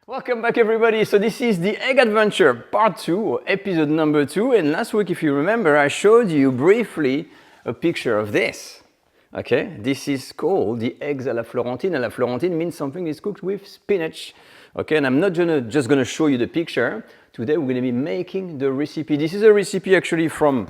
Welcome back everybody. So this is the Egg Adventure part 2 or episode number 2, and last week, if you remember, I showed you briefly a picture of this. Okay, this is called the eggs à la Florentine. À la Florentine means something that's cooked with spinach. Okay, and I'm not just gonna show you the picture. Today we're gonna be making the recipe. This is a recipe actually from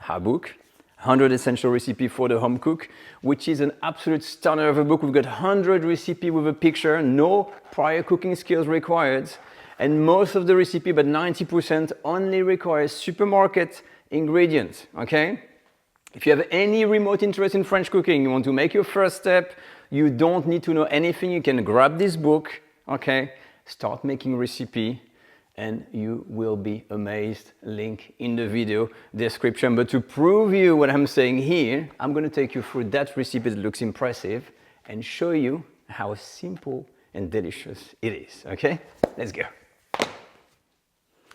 our book, 100 Essential Recipe for the Home Cook, which is an absolute stunner of a book. We've got 100 recipes with a picture, no prior cooking skills required, and most of the recipe, about 90%, only requires supermarket ingredients, okay? If you have any remote interest in French cooking, you want to make your first step, you don't need to know anything, you can grab this book, okay? Start making recipe, and you will be amazed. Link in the video description. But to prove you what I'm saying here, I'm going to take you through that recipe that looks impressive and show you how simple and delicious it is. Okay, let's go.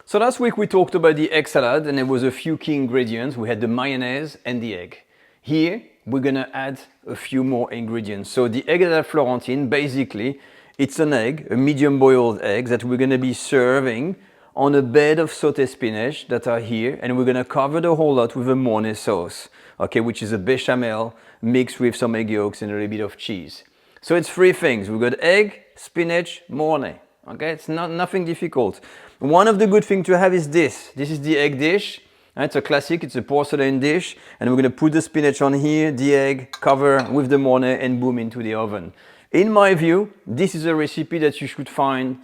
So last week we talked about the egg salad, and there was a few key ingredients. We had the mayonnaise and the egg. Here we're going to add a few more ingredients. So the egg à la Florentine, basically, it's an egg, a medium boiled egg that we're going to be serving on a bed of sauté spinach that are here, and we're going to cover the whole lot with a Mornay sauce, okay, which is a bechamel mixed with some egg yolks and a little bit of cheese. So it's three things. We've got egg, spinach, Mornay, okay? It's nothing difficult. One of the good things to have is this. This is the egg dish. It's a classic, it's a porcelain dish, and we're going to put the spinach on here, the egg, cover with the Mornay, and boom, into the oven. In my view, this is a recipe that you should find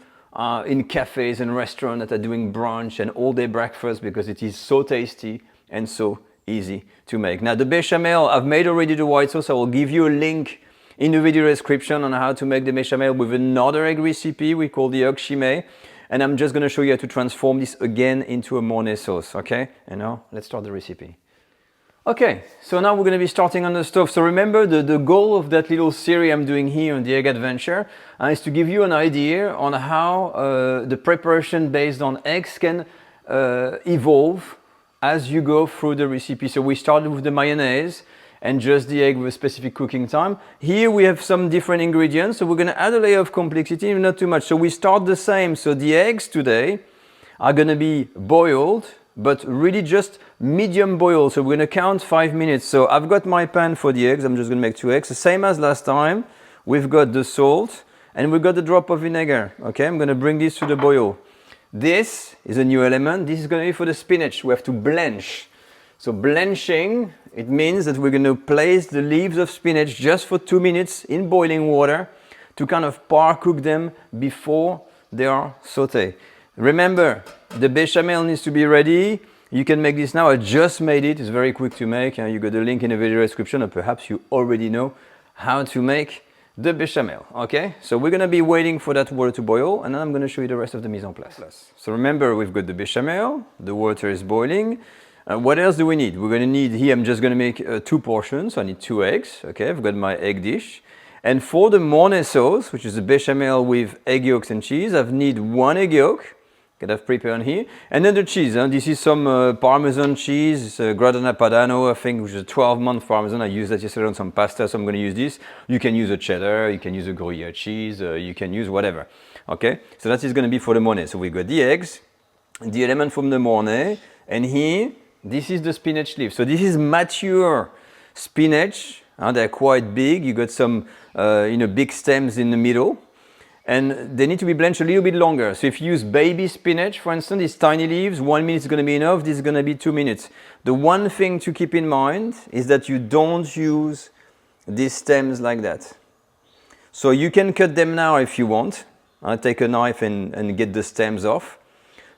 in cafes and restaurants that are doing brunch and all-day breakfast, because it is so tasty and so easy to make. Now the bechamel, I've made already the white sauce. I will give you a link in the video description on how to make the bechamel with another egg recipe we call the egg chimay. And I'm just going to show you how to transform this again into a Mornay sauce, okay? And now let's start the recipe. Okay, so now we're going to be starting on the stove. So remember, the goal of that little series I'm doing here on the Egg Adventure is to give you an idea on how the preparation based on eggs can evolve as you go through the recipe. So we started with the mayonnaise and just the egg with a specific cooking time. Here we have some different ingredients, so we're going to add a layer of complexity, not too much. So we start the same. So the eggs today are going to be boiled, but really just medium boil. So we're going to count 5 minutes. So I've got my pan for the eggs. I'm just going to make 2 eggs. The same as last time. We've got the salt and we've got a drop of vinegar. Okay, I'm going to bring this to the boil. This is a new element. This is going to be for the spinach. We have to blanch. So blanching, it means that we're going to place the leaves of spinach just for 2 minutes in boiling water to kind of par cook them before they are sauté. Remember, the bechamel needs to be ready. You can make this now. I just made it. It's very quick to make. You got the link in the video description, or perhaps you already know how to make the bechamel. Okay, so we're going to be waiting for that water to boil, and then I'm going to show you the rest of the mise en place. So remember, we've got the bechamel. The water is boiling. What else do we need? We're going to need here, I'm just going to make 2 portions. So I need 2 eggs. Okay, I've got my egg dish. And for the Mornay sauce, which is a bechamel with egg yolks and cheese, I need 1 egg yolk. That I've prepared here, and then the cheese. This is some Parmesan cheese, it's Gradana Padano, I think, which is a 12-month Parmesan. I used that yesterday on some pasta, so I'm going to use this. You can use a cheddar, you can use a Gruyere cheese, you can use whatever. Okay, so that is going to be for the Mornay. So we got the eggs, the element from the Mornay, and here, this is the spinach leaf. So this is mature spinach. They're quite big. You got some, big stems in the middle. And they need to be blanched a little bit longer. So if you use baby spinach, for instance, these tiny leaves, 1 minute is going to be enough. This is going to be 2 minutes. The one thing to keep in mind is that you don't use these stems like that. So you can cut them now if you want. Take a knife and get the stems off.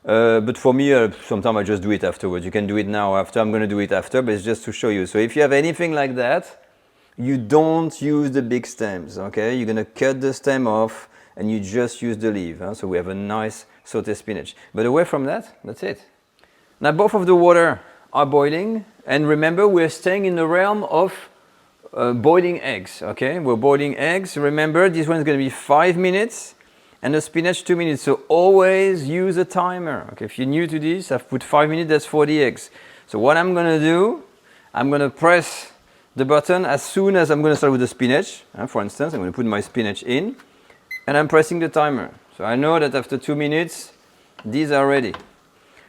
But for me, sometimes I just do it afterwards. You can do it now after. I'm going to do it after, but it's just to show you. So if you have anything like that, you don't use the big stems, okay? You're going to cut the stem off, and you just use the leaf. So we have a nice sauté spinach. But away from that, that's it. Now both of the water are boiling, and remember, we're staying in the realm of boiling eggs, okay? We're boiling eggs. Remember, this one is going to be 5 minutes, and the spinach 2 minutes. So always use a timer. Okay, if you're new to this, I've put 5 minutes, that's 40 eggs. So what I'm going to do, I'm going to press the button as soon as I'm going to start with the spinach. For instance, I'm going to put my spinach in, and I'm pressing the timer. So I know that after 2 minutes, these are ready.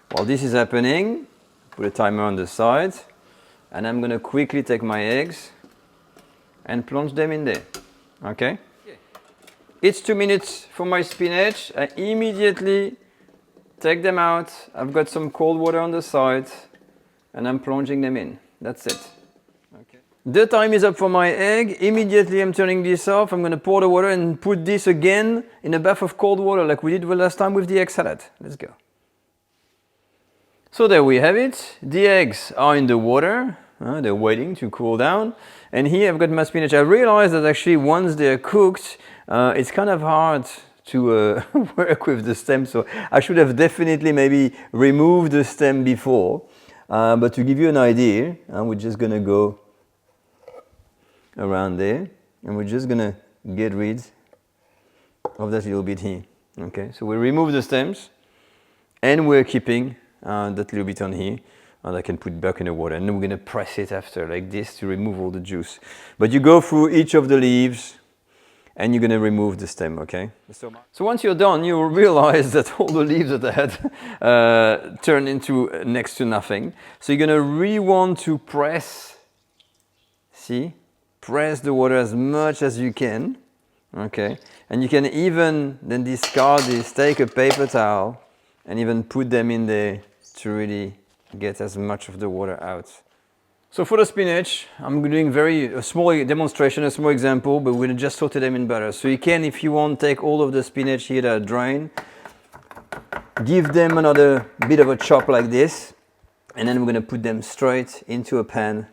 While this is happening, put a timer on the side, and I'm going to quickly take my eggs and plunge them in there. Okay? It's 2 minutes for my spinach. I immediately take them out. I've got some cold water on the side, and I'm plunging them in. That's it. Okay. The time is up for my egg. Immediately I'm turning this off. I'm going to pour the water and put this again in a bath of cold water like we did the last time with the egg salad. Let's go. So there we have it. The eggs are in the water. They're waiting to cool down. And here I've got my spinach. I realized that actually once they're cooked, it's kind of hard to work with the stem. So I should have definitely maybe removed the stem before. But to give you an idea, we're just going to go around there. And we're just going to get rid of that little bit here. Okay, so we remove the stems. And we're keeping that little bit on here. And I can put back in the water, and then we're going to press it after like this to remove all the juice. But you go through each of the leaves and you're going to remove the stem, okay? So once you're done, you'll realize that all the leaves that I had turned into next to nothing. So you're going to really want to press, see? Press the water as much as you can, okay? And you can even then discard this, take a paper towel and even put them in there to really get as much of the water out. So for the spinach, I'm doing a small demonstration, a small example, but we're going to just saute them in butter. So you can, if you want, take all of the spinach here that are drained, give them another bit of a chop like this, and then we're going to put them straight into a pan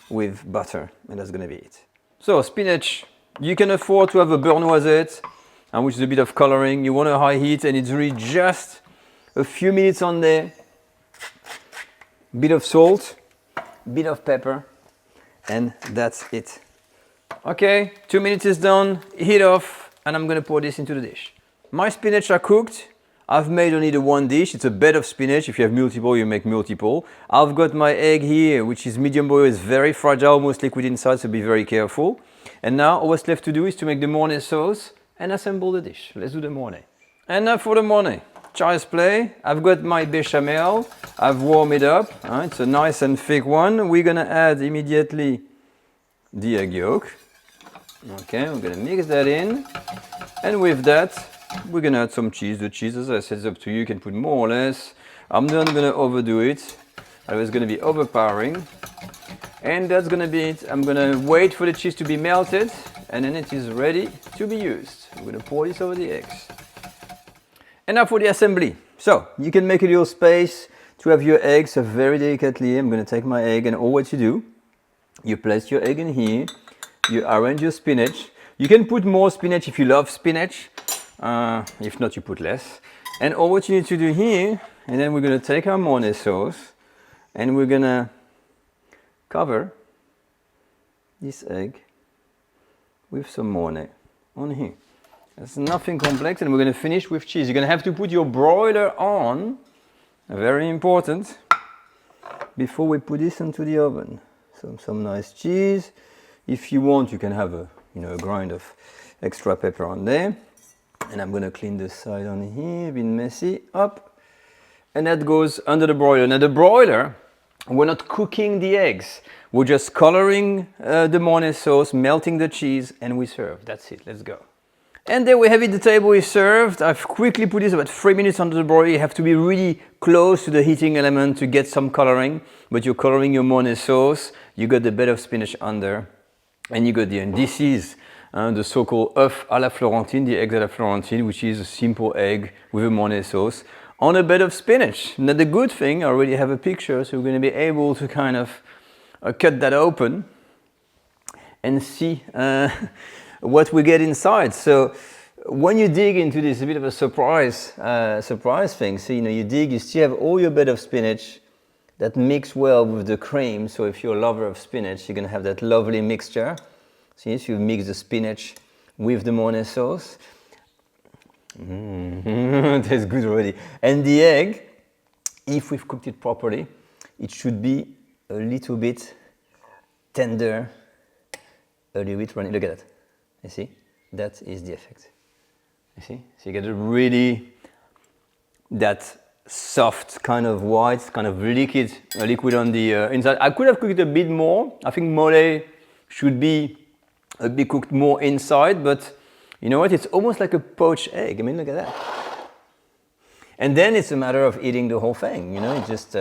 with butter, and that's going to be it. So spinach, you can afford to have a beurre noisette, which is a bit of coloring. You want a high heat, and it's really just a few minutes on there. Bit of salt, bit of pepper, and that's it. Okay, 2 minutes is done, heat off, and I'm gonna pour this into the dish. My spinach are cooked. I've made only the one dish. It's a bed of spinach. If you have multiple, you make multiple. I've got my egg here, which is medium boiled. It's very fragile, almost liquid inside, so be very careful. And now all what's left to do is to make the mornay sauce and assemble the dish. Let's do the mornay. And now for the mornay. Child's play. I've got my bechamel. I've warmed it up. It's a nice and thick one. We're gonna add immediately the egg yolk. Okay, we're gonna mix that in. And with that, we're gonna add some cheese. The cheese, as I said, is up to you. You can put more or less. I'm not gonna overdo it. It's gonna be overpowering. And that's gonna be it. I'm gonna wait for the cheese to be melted, and then it is ready to be used. I'm gonna pour this over the eggs. And now for the assembly. So you can make a little space to have your eggs very delicately. I'm going to take my egg, and all what you do, you place your egg in here, you arrange your spinach. You can put more spinach if you love spinach. If not, you put less. And all what you need to do here, and then we're going to take our mornay sauce, and we're going to cover this egg with some mornay on here. It's nothing complex, and we're going to finish with cheese. You're going to have to put your broiler on, very important, before we put this into the oven. So some nice cheese. If you want, you can have a grind of extra pepper on there. And I'm going to clean the side on here, a bit messy, up. And that goes under the broiler. Now the broiler, we're not cooking the eggs. We're just coloring the mornay sauce, melting the cheese, and we serve. That's it. Let's go. And there we have it, the table is served. I've quickly put this about 3 minutes under the broiler. You have to be really close to the heating element to get some coloring, but you're coloring your mornay sauce. You got the bed of spinach under, and you got and this is the so-called œuf à la Florentine, the egg à la Florentine, which is a simple egg with a mornay sauce on a bed of spinach. Now the good thing, I already have a picture, so we're going to be able to kind of cut that open and see what we get inside. So when you dig into this, a bit of a surprise thing. So you dig, you still have all your bed of spinach that mix well with the cream. So if you're a lover of spinach, you're gonna have that lovely mixture. See, so you mix the spinach with the mornay sauce. Tastes good already. And the egg, if we've cooked it properly, it should be a little bit tender, a little bit runny. Look at that. You see, that is the effect. You see? So you get a really, that soft kind of white, kind of liquid on the inside. I could have cooked it a bit more. I think mole should be cooked more inside, but you know what? It's almost like a poached egg. I mean, look at that. And then it's a matter of eating the whole thing. You know, you just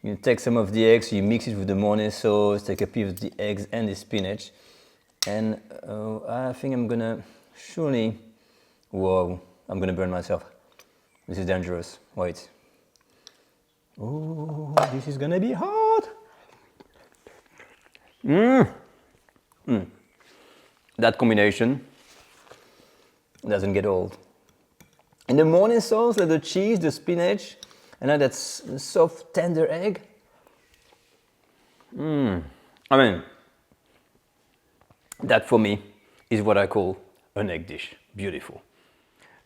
you take some of the eggs, you mix it with the mornay sauce, take a piece of the eggs and the spinach, and I think I'm gonna surely. Whoa! I'm gonna burn myself. This is dangerous. Wait. Oh, this is gonna be hot. That combination doesn't get old. And the morning sauce, the cheese, the spinach, and now that soft, tender egg. I mean, that for me is what I call an egg dish. Beautiful.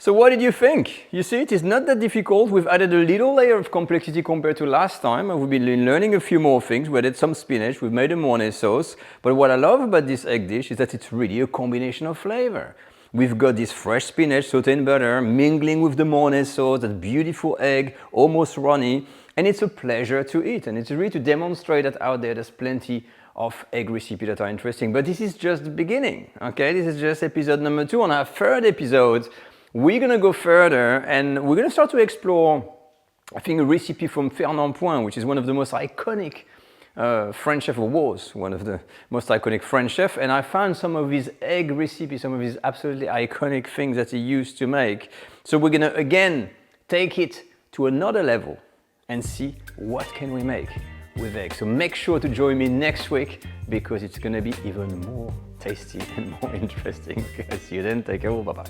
So what did you think? You see, it is not that difficult. We've added a little layer of complexity compared to last time. We've been learning a few more things. We added some spinach, we've made a mornay sauce. But what I love about this egg dish is that it's really a combination of flavor. We've got this fresh spinach sauteed in butter, mingling with the mornay sauce, that beautiful egg, almost runny. And it's a pleasure to eat. And it's really to demonstrate that out there there's plenty of egg recipes that are interesting. But this is just the beginning, okay? This is just episode number 2. On our third episode, we're gonna go further and we're gonna start to explore, I think, a recipe from Fernand Point, which is one of the most iconic French chef, or was one of the most iconic French chef. And I found some of his egg recipes, some of his absolutely iconic things that he used to make. So we're gonna again take it to another level and see what can we make with eggs. So make sure to join me next week because it's gonna be even more tasty and more interesting. Okay, see you then. Take care. Bye bye.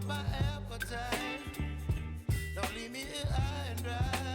My appetite, don't leave me here high and dry.